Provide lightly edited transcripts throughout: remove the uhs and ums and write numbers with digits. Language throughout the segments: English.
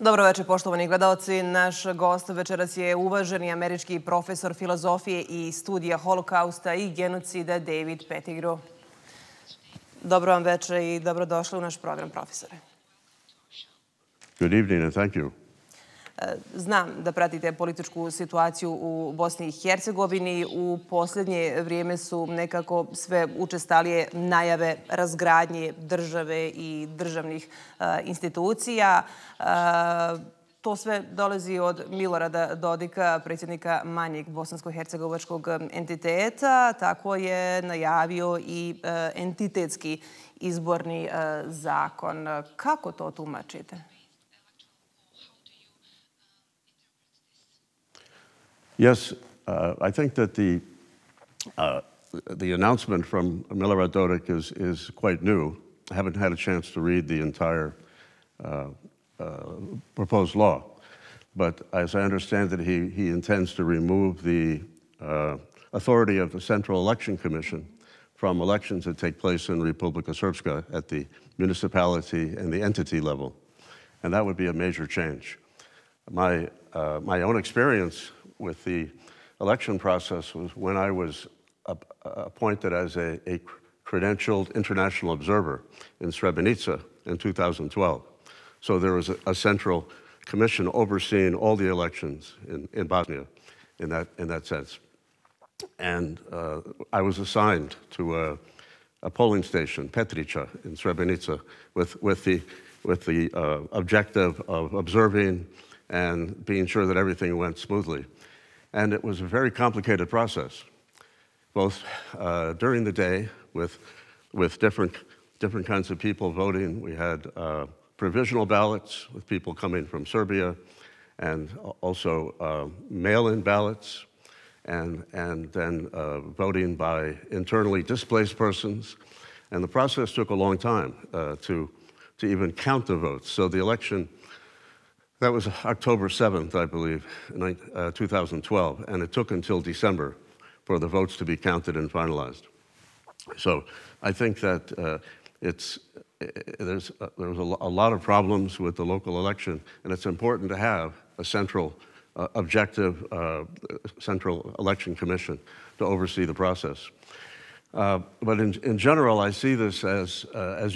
Dobro večer, poštovani gledalci. Naš gost večeras je uvaženi američki profesor filozofije i studija holokausta i genocida David Pettigrew. Dobro vam večer i dobrodošli u naš program, profesore. Good evening and thank you. Znam da pratite političku situaciju u Bosni i Hercegovini. U posljednje vrijeme su nekako sve učestalije najave razgradnje države i državnih institucija. To sve dolazi od Milorada Dodika, predsjednika manjeg bosansko-hercegovačkog entiteta. Tako je najavio i entitetski izborni zakon. Kako to tumačite? Yes, I think that the announcement from Milorad Dodik is quite new. I haven't had a chance to read the entire proposed law, but as I understand it, he intends to remove the authority of the Central Election Commission from elections that take place in Republika Srpska at the municipality and the entity level, and that would be a major change. My own experience with the election process was when I was appointed as a credentialed international observer in Srebrenica in 2012. So there was a central commission overseeing all the elections in Bosnia in that sense. And I was assigned to a polling station, Pettigrew, in Srebrenica, with the objective of observing and being sure that everything went smoothly. And it was a very complicated process, both during the day with different kinds of people voting. We had provisional ballots with people coming from Serbia, and also mail-in ballots, and then voting by internally displaced persons. And the process took a long time to even count the votes. So the election, that was October 7th, I believe, 2012, and it took until December for the votes to be counted and finalized. So I think that there was a lot of problems with the local election, and it's important to have a central objective Central Election Commission to oversee the process. But in general, I see this as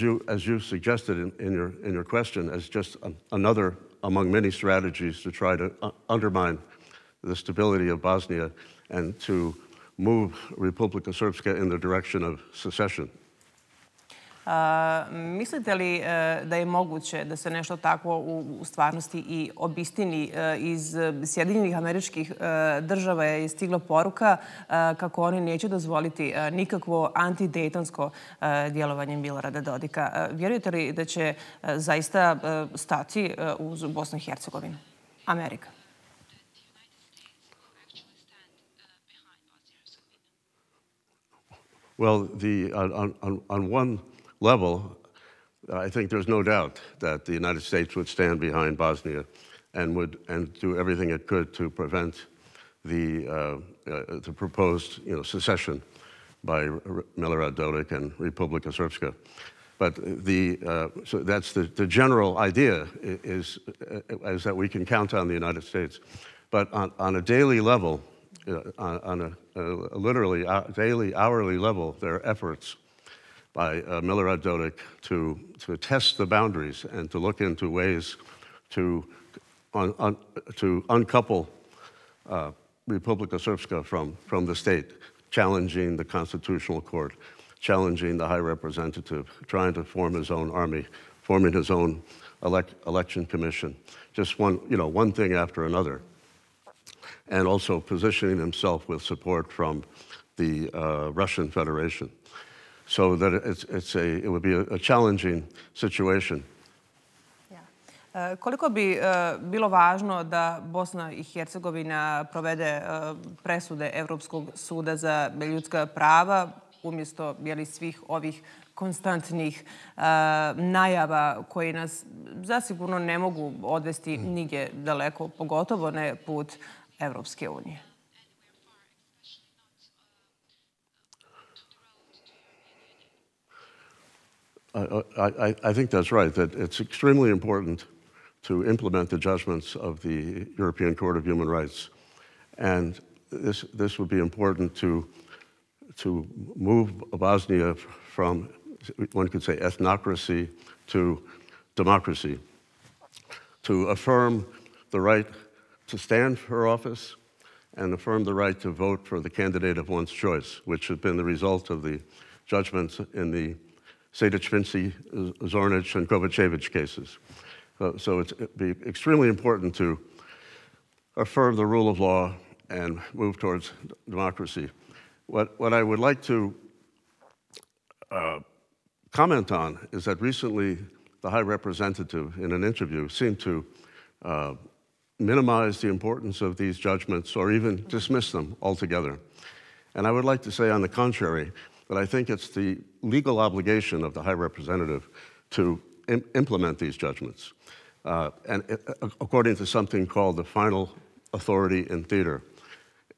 you suggested in your question, as just another among many strategies to try to undermine the stability of Bosnia and to move Republika Srpska in the direction of secession. Mislite li da je moguće da se nešto takvo u stvarnosti i obistini? Iz Sjedinjenih Američkih Država je stigla poruka kako oni neće dozvoliti nikakvo antidejtonsko djelovanje Milorada Dodika. Vjerujete li da će zaista stati uz Bosnu i Hercegovinu? Amerika. Well, on one level, I think there's no doubt that the United States would stand behind Bosnia and do everything it could to prevent the proposed secession by Milorad Dodik and Republika Srpska. But so that's the general idea is that we can count on the United States. But on a daily level, on a literally daily, hourly level, there are efforts by Milorad Dodik to test the boundaries and to look into ways to uncouple Republika Srpska from the state, challenging the Constitutional Court, challenging the High Representative, trying to form his own army, forming his own election commission, just one thing after another, and also positioning himself with support from the Russian Federation. So that it would be a challenging situation. Koliko bi bilo važno da Bosna i Hercegovina provede presude Evropskog suda za ljudska prava umjesto svih ovih konstantnih najava koji nas zasigurno ne mogu odvesti nigdje daleko, pogotovo ne put Evropske unije? I think that's right, that it's extremely important to implement the judgments of the European Court of Human Rights. And this would be important to move Bosnia from, one could say, ethnocracy to democracy, to affirm the right to stand for office and affirm the right to vote for the candidate of one's choice, which has been the result of the judgments in the Sejdić-Finci, Zornić, and Kovačević cases. So it'd be extremely important to affirm the rule of law and move towards democracy. What I would like to comment on is that recently the High Representative in an interview seemed to minimize the importance of these judgments or even dismiss them altogether. And I would like to say, on the contrary, that I think it's the legal obligation of the High Representative to implement these judgments, and according to something called the final authority in theater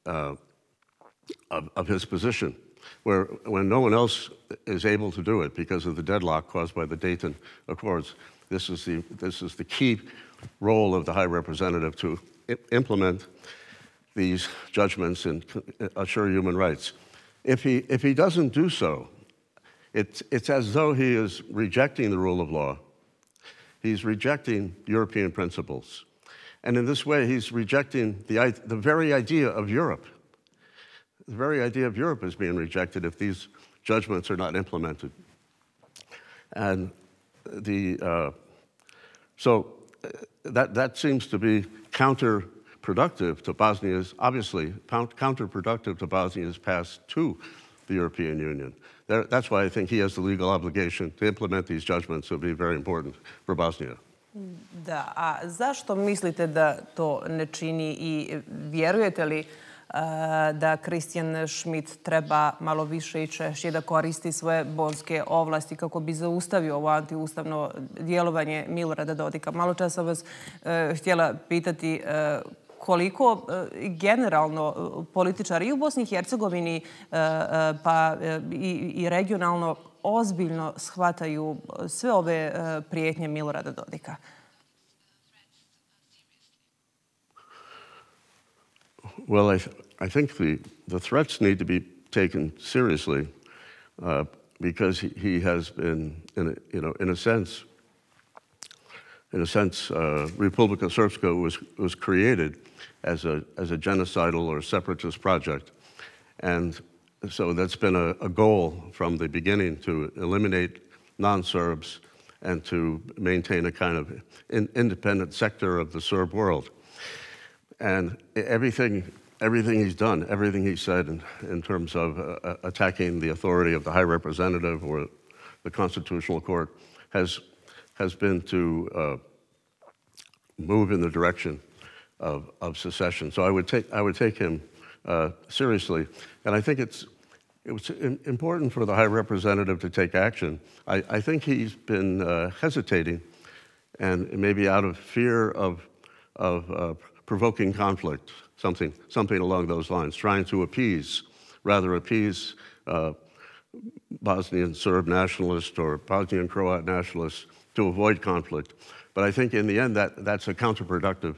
of his position, where when no one else is able to do it because of the deadlock caused by the Dayton Accords, this is the key role of the High Representative to implement these judgments and assure human rights. If he doesn't do so, it's as though he is rejecting the rule of law. He's rejecting European principles. And in this way, he's rejecting the very idea of Europe. The very idea of Europe is being rejected if these judgments are not implemented. And so that seems to be counterproductive to Bosnia's, obviously, counterproductive to Bosnia's path to the European Union. That's why I think he has the legal obligation to implement these judgments. It will be very important for Bosnia. Da, a zašto mislite da to ne čini i vjerujete li da Christian Schmidt treba malo više i češće da koristi svoje bonske ovlasti kako bi zaustavio ovo antiustavno djelovanje Milorada Dodika? Malo čas sam vas htjela pitati koliko generalno političari i u Bosni i Hercegovini pa i regionalno ozbiljno shvataju sve ove prijetnje Milorada Dodika? Well, I think the threats need to be taken seriously because he has been, in a sense, Republika Srpska was created as a genocidal or separatist project, and so that's been a goal from the beginning to eliminate non-Serbs and to maintain a kind of independent sector of the Serb world. And everything he's done, everything he said in terms of attacking the authority of the High Representative or the Constitutional Court has been to move in the direction of secession. So I would take him seriously, and I think it was important for the High Representative to take action. I think he's been hesitating, and maybe out of fear of provoking conflict, something along those lines, trying to appease Bosnian Serb nationalists or Bosnian Croat nationalists to avoid conflict. But I think in the end that's a counterproductive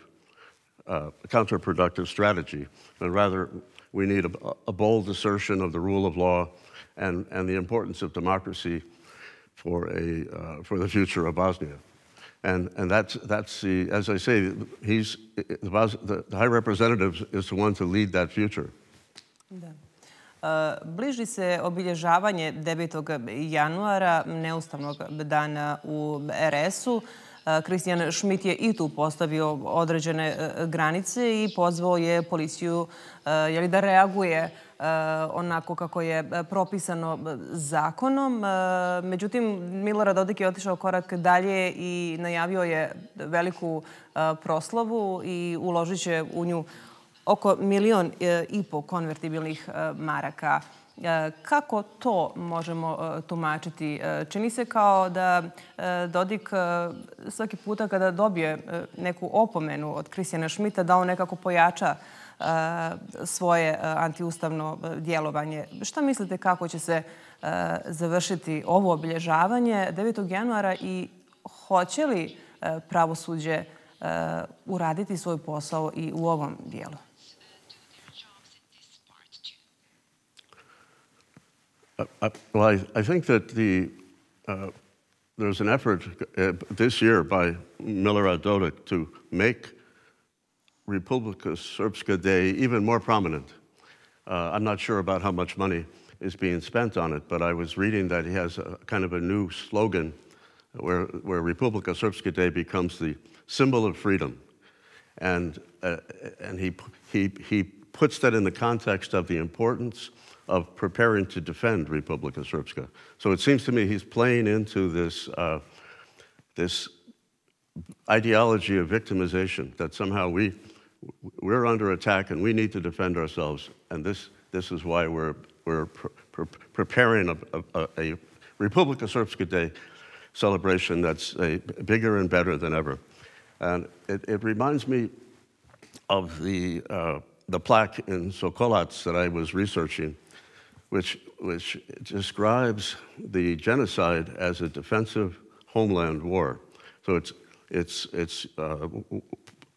strategy. And rather, we need a bold assertion of the rule of law and the importance of democracy for the future of Bosnia. And that's the, as I say, the High Representative is the one to lead that future. Da. Bliži se obilježavanje 9. januara, neustavnog dana u RS-u. Christian Schmidt je i tu postavio određene granice i pozvao je policiju da reaguje onako kako je propisano zakonom. Međutim, Milorad Dodik je otišao korak dalje i najavio je veliku proslavu i uložit će u nju oko 1,5 miliona konvertibilnih maraka. Kako to možemo tumačiti? Čini se kao da Dodik svaki puta kada dobije neku opomenu od Christiana Schmidta da on nekako pojača svoje antiustavno djelovanje. Šta mislite kako će se završiti ovo obilježavanje 9. januara i hoće li pravosuđe uraditi svoj posao i u ovom dijelu? Well, I think that there's an effort this year by Milorad Dodik to make Republika Srpska Day even more prominent. I'm not sure about how much money is being spent on it, but I was reading that he has a kind of a new slogan where Republika Srpska Day becomes the symbol of freedom. And he puts that in the context of the importance of preparing to defend Republika Srpska. So it seems to me he's playing into this ideology of victimization, that somehow we're under attack and we need to defend ourselves, and this is why we're preparing a Republika Srpska Day celebration that's bigger and better than ever. And it reminds me of the plaque in Sokolac that I was researching, which describes the genocide as a defensive homeland war. So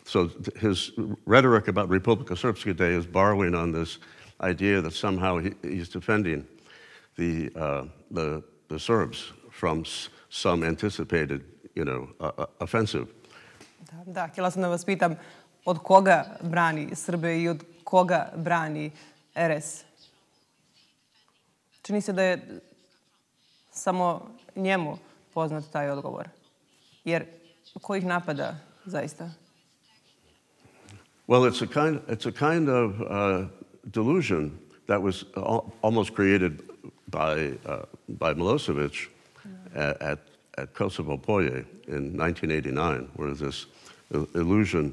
so his rhetoric about Republika Srpska Day is borrowing on this idea that somehow he's defending the Serbs from some anticipated, offensive. Da, htjela sam da vas pitam od koga brani Srbe i od koga brani RS? Čini se da je samo njemu poznat taj odgovor. Jer ko ih napada zaista? Well, it's a kind of delusion that was almost created by Milosevic at Kosovo Polje in 1989, where this illusion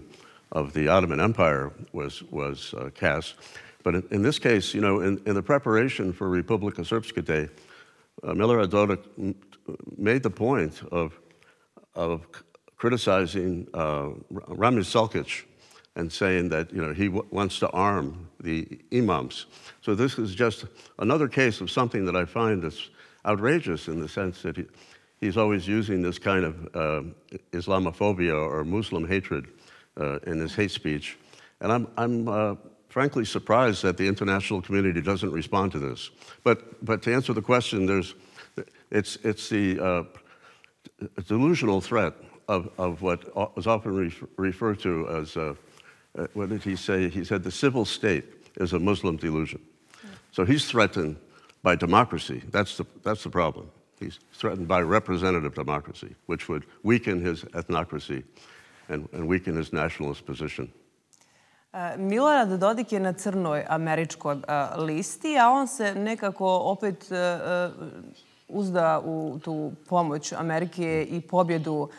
of the Ottoman Empire was cast. But in this case, in the preparation for Republika Srpska Day, Milorad Dodik made the point of criticizing Ramiz Selkic and saying that he wants to arm the imams. So this is just another case of something that I find that's outrageous, in the sense that he's always using this kind of Islamophobia or Muslim hatred in his hate speech. And I'm frankly surprised that the international community doesn't respond to this. But to answer the question, it's the delusional threat of what is often referred to as, what did he say? He said the civil state is a Muslim delusion. So he's threatened by democracy. That's the problem. He's threatened by representative democracy, which would weaken his ethnocracy and weaken his nationalist position. Milorad Dodik je na crnoj američkoj listi, a on se nekako opet uzda u tu pomoć Amerike i pobjedu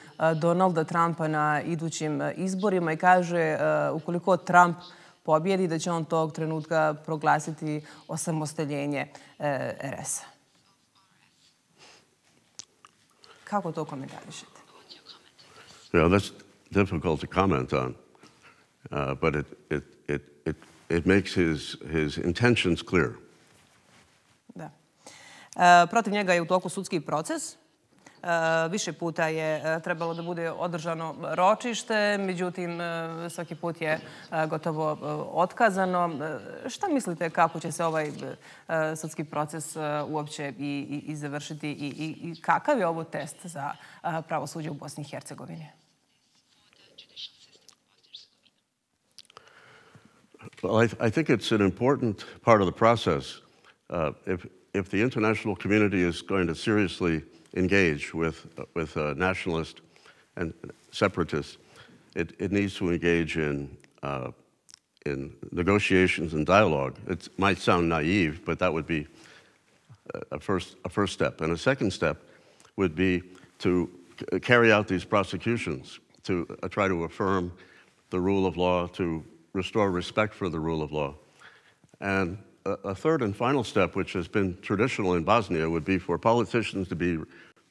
Donalda Trumpa na idućim izborima i kaže ukoliko Trump pobjedi da će on tog trenutka proglasiti osamostaljenje RS-a. Kako to komentarišete? Yeah, that's difficult to comment on, but it makes his intentions clear. Da. Protiv njega je u toku sudski proces. Više puta je trebalo da bude održano ročište, međutim, svaki put je gotovo otkazano. Šta mislite kako će se ovaj sudski proces uopće i završiti i kakav je ovo test za pravosuđe u Bosni i Hercegovini? Well, I think it's an important part of the process. If the international community is going to seriously engage with nationalists and separatists, it needs to engage in negotiations and dialogue. It might sound naive, but that would be a first step. And a second step would be to carry out these prosecutions, to try to affirm the rule of law, to restore respect for the rule of law. And a third and final step, which has been traditional in Bosnia, would be for politicians to be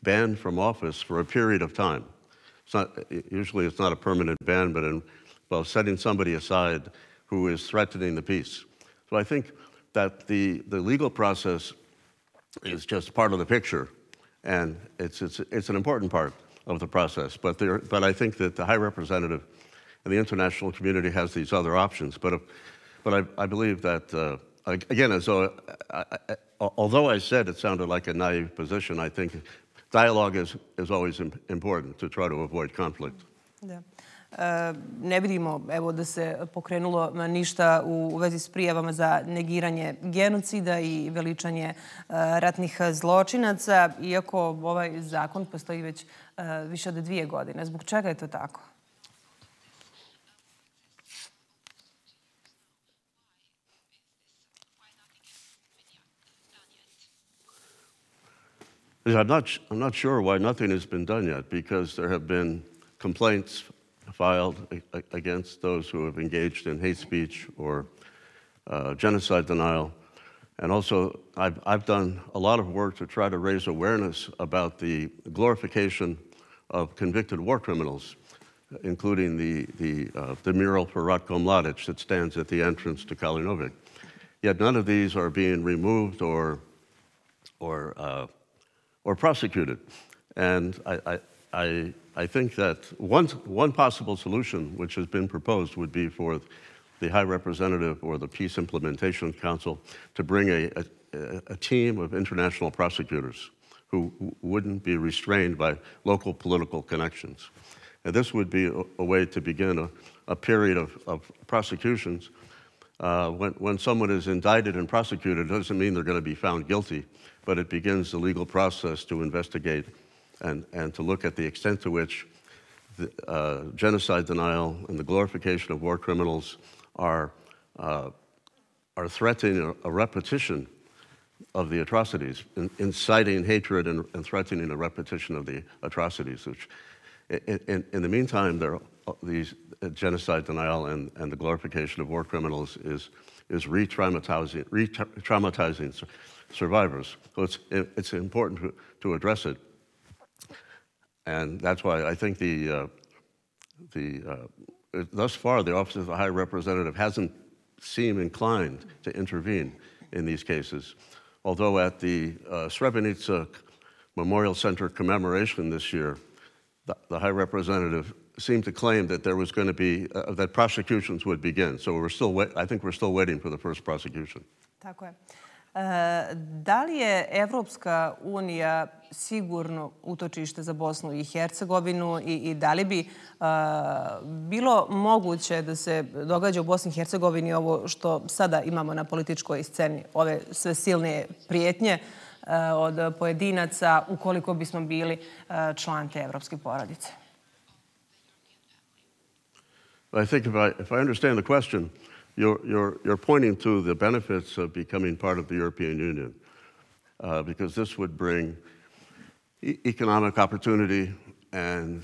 banned from office for a period of time. Usually it's not a permanent ban, but setting somebody aside who is threatening the peace. So I think that the legal process is just part of the picture, and it's an important part. the process. But I think that the High Representative and the international community has these other options. But I believe that, again, although I said it sounded like a naive position, I think dialogue is always important to try to avoid conflict. Da. Ne vidimo, evo, da se pokrenulo ništa u vezi s prijavama za negiranje genocida i veličanje ratnih zločinaca, iako ovaj zakon postoji već više od 2 godine. Zbog čega je to tako? I'm not sure why nothing has been done yet, because there have been complaints filed against those who have engaged in hate speech or genocide denial. And also, I've done a lot of work to try to raise awareness about the glorification of convicted war criminals, including the mural for Ratko Mladic that stands at the entrance to Kalinovic. Yet none of these are being removed or prosecuted. And I think that one possible solution which has been proposed would be for the High Representative or the Peace Implementation Council to bring a team of international prosecutors who wouldn't be restrained by local political connections. And this would be a way to begin a period of prosecutions. When someone is indicted and prosecuted, it doesn't mean they're going to be found guilty, but it begins the legal process to investigate and to look at the extent to which genocide denial and the glorification of war criminals are threatening a repetition of the atrocities, inciting hatred and threatening a repetition of the atrocities. Which, in the meantime, these genocide denial and the glorification of war criminals is re-traumatizing survivors. So it's important to address it. And that's why I think thus far, the Office of the High Representative hasn't seemed inclined to intervene in these cases. Although at the Srebrenica Memorial Center commemoration this year, the High Representative seemed to claim that there was going to be, that prosecutions would begin. So I think we're still waiting for the first prosecution. Tako je. Da li je Evropska unija sigurno utočište za Bosnu i Hercegovinu i da li bi bilo moguće da se događa u Bosni i Hercegovini ovo što sada imamo na političkoj sceni, ove sve silne prijetnje od pojedinaca ukoliko bismo bili član te evropske porodice? I think if I understand the question, you're pointing to the benefits of becoming part of the European Union, because this would bring economic opportunity and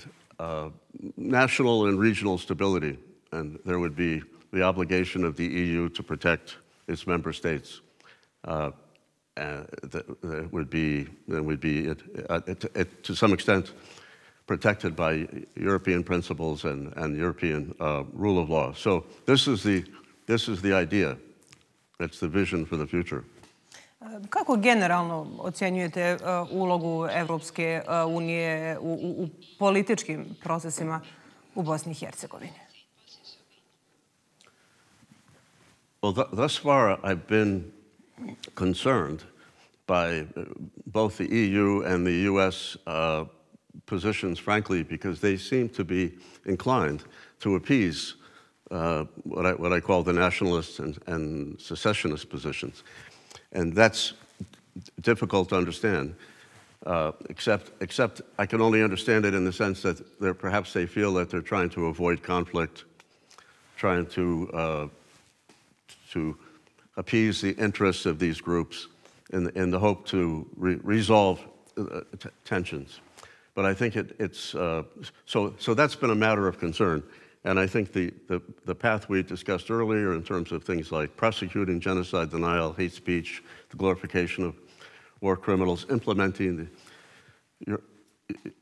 national and regional stability, and there would be the obligation of the EU to protect its member states. That would be to some extent protected by European principles and European rule of law. So this is the idea. That's the vision for the future. Kako generalno ocjenjujete ulogu Evropske unije u političkim procesima u Bosni i Hercegovini? Well, thus far I've been concerned by both the EU and the US positions, frankly, because they seem to be inclined to appease what I call the nationalist and secessionist positions. And that's difficult to understand, except I can only understand it in the sense that perhaps they feel that they're trying to avoid conflict, trying to appease the interests of these groups in the hope to resolve tensions. But I think it's so that's been a matter of concern. And I think the path we discussed earlier in terms of things like prosecuting genocide denial, hate speech, the glorification of war criminals, implementing the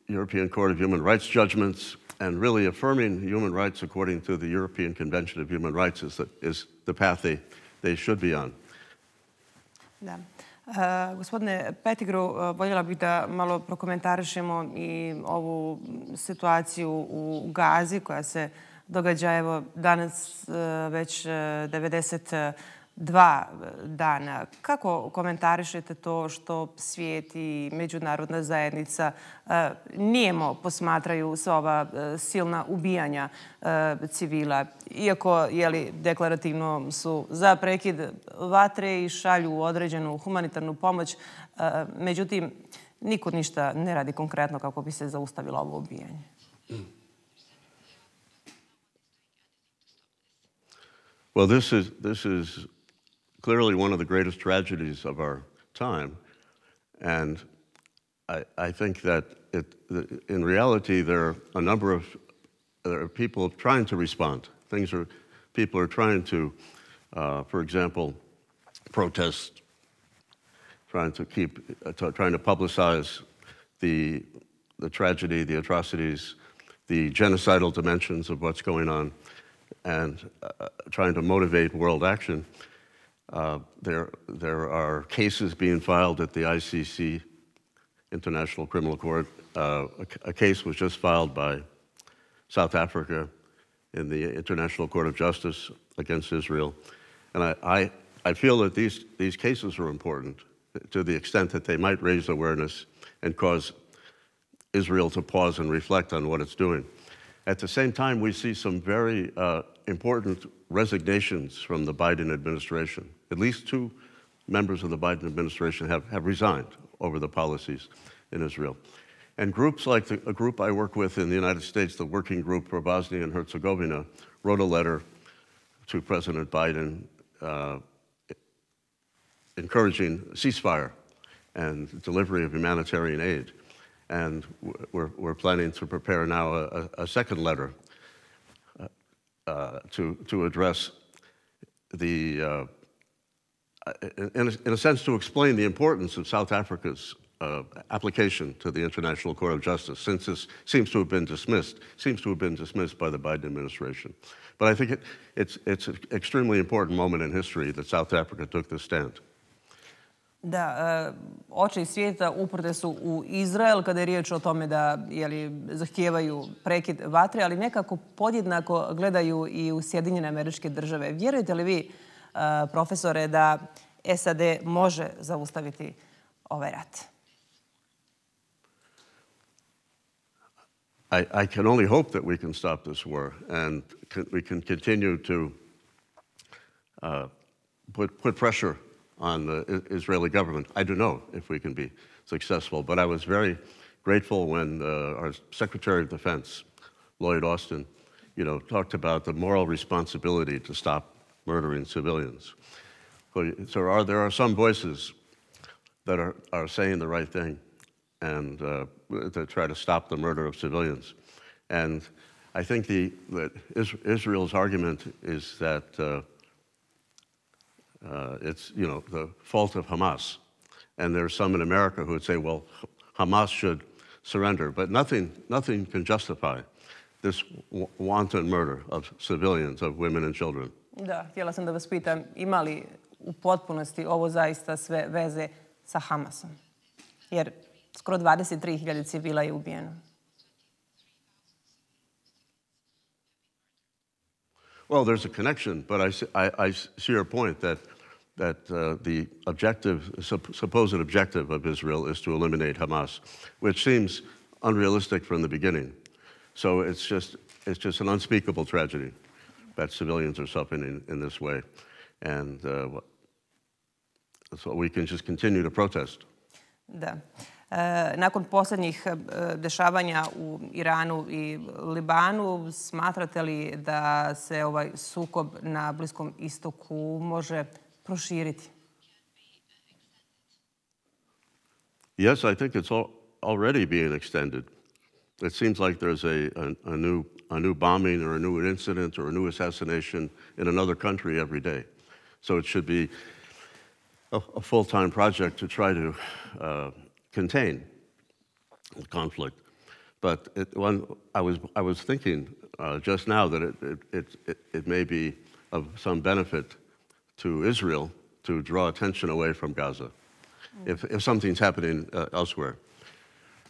European Court of Human Rights judgments, and really affirming human rights according to the European Convention of Human Rights is the path they should be on. Da. Gospodine Pettigrew, voljela bih da malo prokomentarišemo i ovu situaciju u Gazi koja se događa evo danas već 92 dana. Kako komentarišete to što svijet i međunarodna zajednica nijemo posmatraju sva ova silna ubijanja civila, iako deklarativno su za prekid vatre i šalju određenu humanitarnu pomoć, međutim, niko ništa ne radi konkretno kako bi se zaustavilo ovo ubijanje? Well, this is clearly one of the greatest tragedies of our time, and I think that in reality there are people trying to respond. People are trying to, for example, protest, trying to publicize the tragedy, the atrocities, the genocidal dimensions of what's going on, and trying to motivate world action. There are cases being filed at the ICC, International Criminal Court. A case was just filed by South Africa in the International Court of Justice against Israel. And I feel that these cases are important to the extent that they might raise awareness and cause Israel to pause and reflect on what it's doing. At the same time, we see some very important resignations from the Biden administration. At least 2 members of the Biden administration have resigned over the policies in Israel. And groups like a group I work with in the United States, the Working Group for Bosnia and Herzegovina, wrote a letter to President Biden encouraging ceasefire and delivery of humanitarian aid. And we're planning to prepare now a second letter to address in a sense, to explain the importance of South Africa's application to the International Court of Justice, since this seems to have been dismissed by the Biden administration. But I think it's an extremely important moment in history that South Africa took this stand. Da, oči svijeta uprte su u Izrael kada je riječ o tome da zahtijevaju prekid vatre, ali nekako podjednako gledaju i u Sjedinjene Američke Države. Vjerujete li vi, profesore, da SAD može zaustaviti ovaj rat? I can only hope that we can stop this war and we can continue to put pressure on the Israeli government. I don't know if we can be successful, but I was very grateful when our Secretary of Defense, Lloyd Austin, talked about the moral responsibility to stop murdering civilians. So there are some voices that are saying the right thing and to try to stop the murder of civilians. And I think that Israel's argument is that it's the fault of Hamas. And there's some in America who would say, well, Hamas should surrender. But nothing can justify this wanton murder of civilians, of women and children. Da, htjela sam da vas pitam, ima li u potpunosti ovo zaista sve veze sa Hamasom? Jer skoro 23.000 civila je ubijeno. Well, there's a connection, but I see your point that the supposed objective of Israel is to eliminate Hamas, which seems unrealistic from the beginning. So it's just an unspeakable tragedy that civilians are suffering in this way, and so we can just continue to protest. Da. Nakon posljednjih dešavanja u Iranu i Libanu, smatrate li da se ovaj sukob na Bliskom istoku može proširiti? Yes, I think it's already being extended. It seems like there's a new bombing or a new incident or a new assassination in another country every day. So it should be a full-time project to try to contain the conflict. But I was thinking just now that it may be of some benefit to Israel to draw attention away from Gaza if something's happening elsewhere.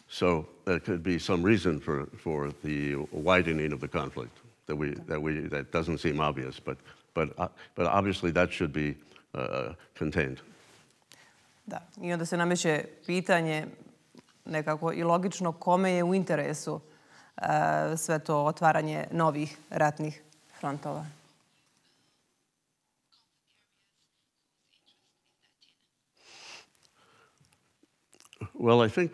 So there could be some reason for the widening of the conflict that doesn't seem obvious, but obviously that should be contained. Da, i onda se nameće pitanje nekako i logično kome je u interesu sve to otvaranje novih ratnih frontova. Well, I think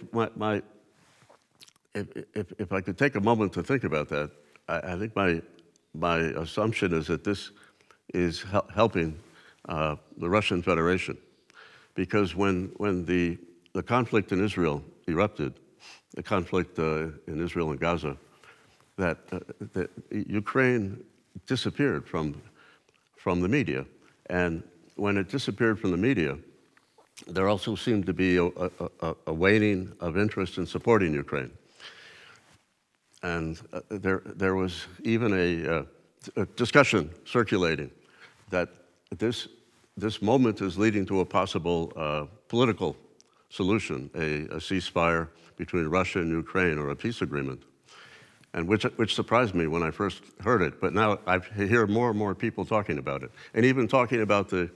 if I could take a moment to think about that, I think my assumption is that this is helping the Russian Federation, because when the conflict in Israel erupted, the conflict in Israel and Gaza, that Ukraine disappeared from the media, and when it disappeared from the media, there also seemed to be a waning of interest in supporting Ukraine. And there was even a discussion circulating that this moment is leading to a possible political solution, a ceasefire between Russia and Ukraine, or a peace agreement, and which surprised me when I first heard it. But now I hear more and more people talking about it, and even talking about the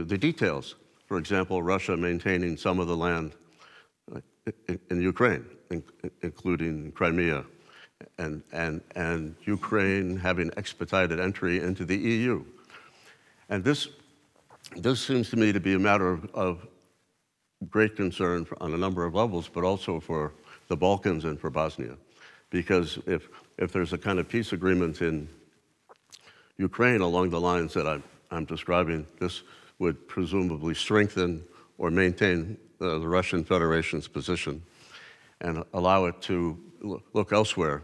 details. For example, Russia maintaining some of the land in Ukraine, including Crimea, and Ukraine having expedited entry into the EU. And this seems to me to be a matter of great concern on a number of levels, but also for the Balkans and for Bosnia. Because if there's a kind of peace agreement in Ukraine along the lines that I'm describing, this would presumably strengthen or maintain the Russian Federation's position and allow it to look elsewhere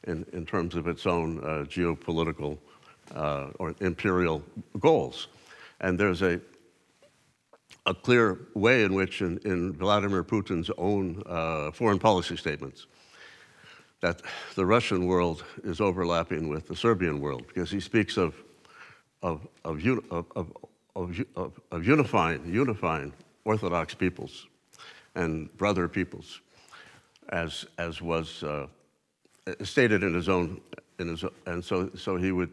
in terms of its own geopolitical or imperial goals. And there's a clear way in which in Vladimir Putin's own foreign policy statements that the Russian world is overlapping with the Serbian world, because he speaks of unifying Orthodox peoples and brother peoples, as was stated in his own, and so he would,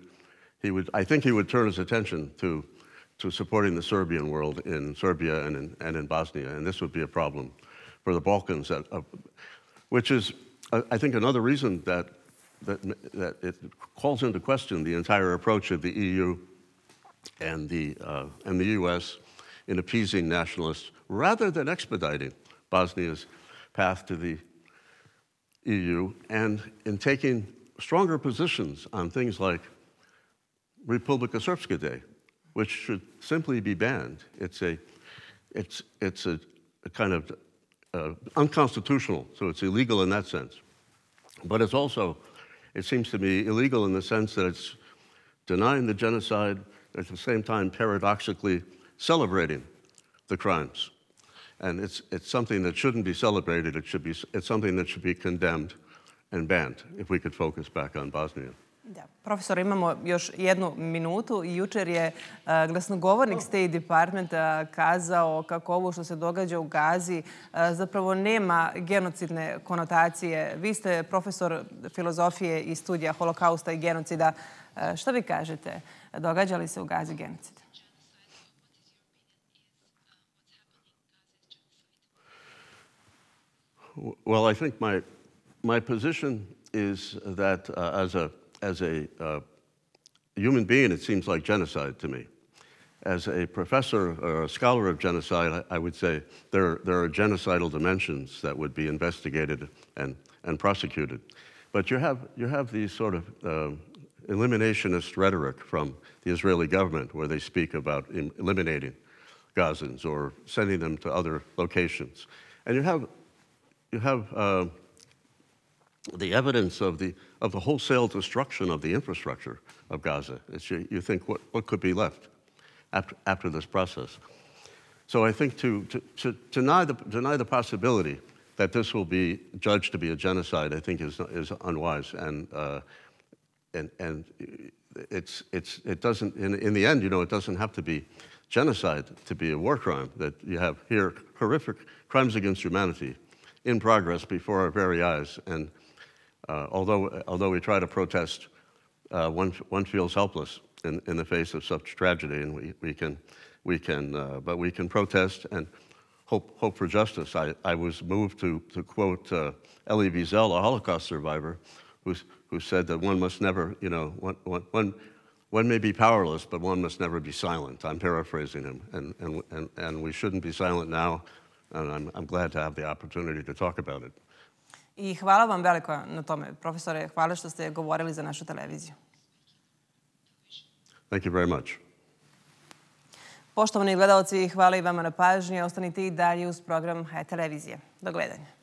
I think he would turn his attention to supporting the Serbian world in Serbia and in Bosnia, and this would be a problem for the Balkans, which is, I think, another reason that it calls into question the entire approach of the EU and the U.S. in appeasing nationalists rather than expediting Bosnia's path to the EU, and in taking stronger positions on things like Republika Srpska Day, which should simply be banned. It's a kind of unconstitutional, so it's illegal in that sense. But it's also, it seems to me, illegal in the sense that it's denying the genocide, at the same time paradoxically celebrating the crimes. And it's something that shouldn't be celebrated. It's something that should be condemned and banned, if we could focus back on Bosnia. Da. Profesor, imamo još 1 minutu. Jučer je glasnogovornik State Departmenta kazao kako ovo što se događa u Gazi zapravo nema genocidne konotacije. Vi ste profesor filozofije i studija holokausta i genocida. Što vi kažete? Događa li se u Gazi genocid? Well, I think my position is that as a human being, it seems like genocide to me. As a professor or a scholar of genocide, I would say there are genocidal dimensions that would be investigated and prosecuted. But you have these sort of eliminationist rhetoric from the Israeli government, where they speak about eliminating Gazans or sending them to other locations, and you have the evidence of the wholesale destruction of the infrastructure of Gaza. You think what could be left after this process? So I think to deny the possibility that this will be judged to be a genocide, I think is unwise, and And it doesn't, in the end, it doesn't have to be genocide to be a war crime, that you have here horrific crimes against humanity in progress before our very eyes. And although we try to protest, one feels helpless in the face of such tragedy, and but we can protest and hope for justice. I was moved to quote Elie Wiesel, a Holocaust survivor, who said that one must never, one may be powerless, but one must never be silent. I'm paraphrasing him, and we shouldn't be silent now, and I'm glad to have the opportunity to talk about it. I hvala vam veliko na tome, profesore. Hvala što ste govorili za našu televiziju. Thank you very much. Poštovani gledalci, hvala i vama na pažnji. Ostanite i dalje uz program Hayat televizije. Do gledanja.